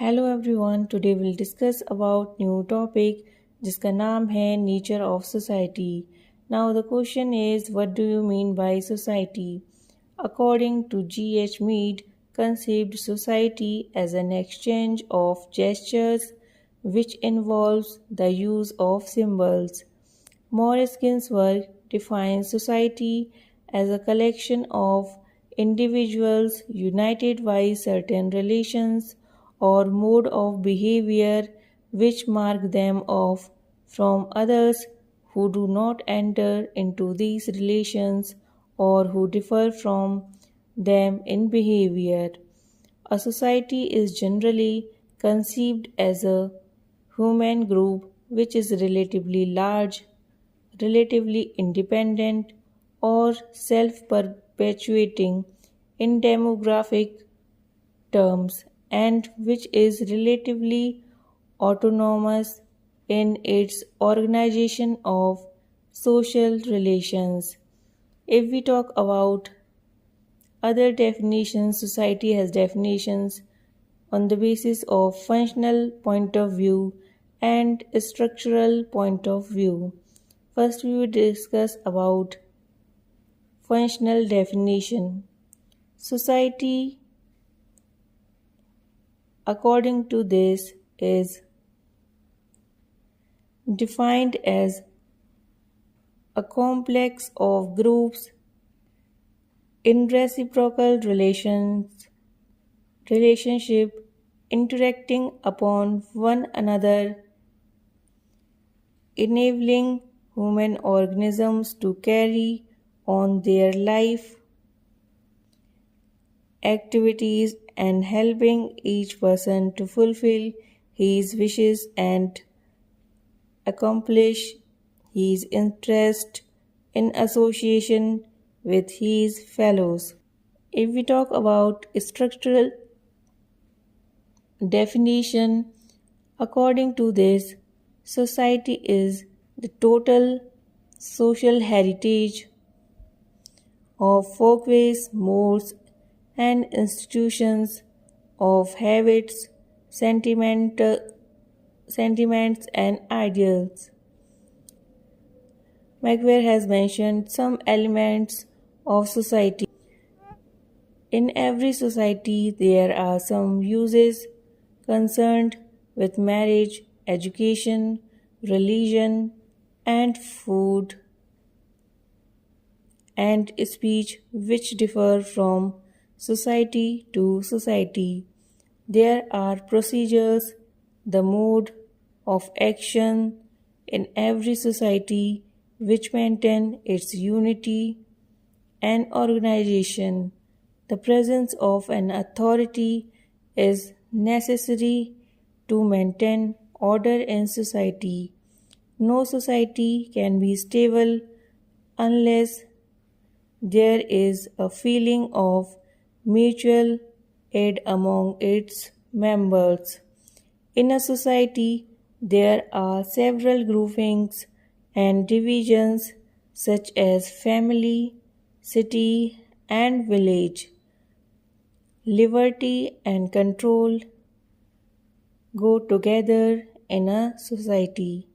Hello everyone, today will discuss about new topic जिसका नाम है nature of society. Now the question is what do you mean by society? According to G.H. Mead, conceived society as an exchange of gestures which involves the use of symbols. Morris Ginsburg defines society as a collection of individuals united by certain relations or mode of behavior which mark them off from others who do not enter into these relations or who differ from them in behavior. A society is generally conceived as a human group which is relatively large, relatively independent, or self perpetuating in demographic terms and which is relatively autonomous in its organization of social relations. If we talk about other definitions, society has definitions on the basis of functional point of view and structural point of view. First, we will discuss about functional definition. Society, according to this, is defined as a complex of groups in reciprocal relationship interacting upon one another, enabling human organisms to carry on their life activities and helping each person to fulfill his wishes and accomplish his interest in association with his fellows. If we talk about structural definition, according to this, society is the total social heritage of folkways, modes, and institutions of habits, sentiments, and ideals. McVeigh has mentioned some elements of society. In every society, there are some uses concerned with marriage, education, religion, and food and speech which differ from society to society. There are procedures, the mode of action in every society which maintain its unity and organization. The presence of an authority is necessary to maintain order in society. No society can be stable unless there is a feeling of mutual aid among its members. In a society, there are several groupings and divisions such as family, city, and village. Liberty and control go together in a society.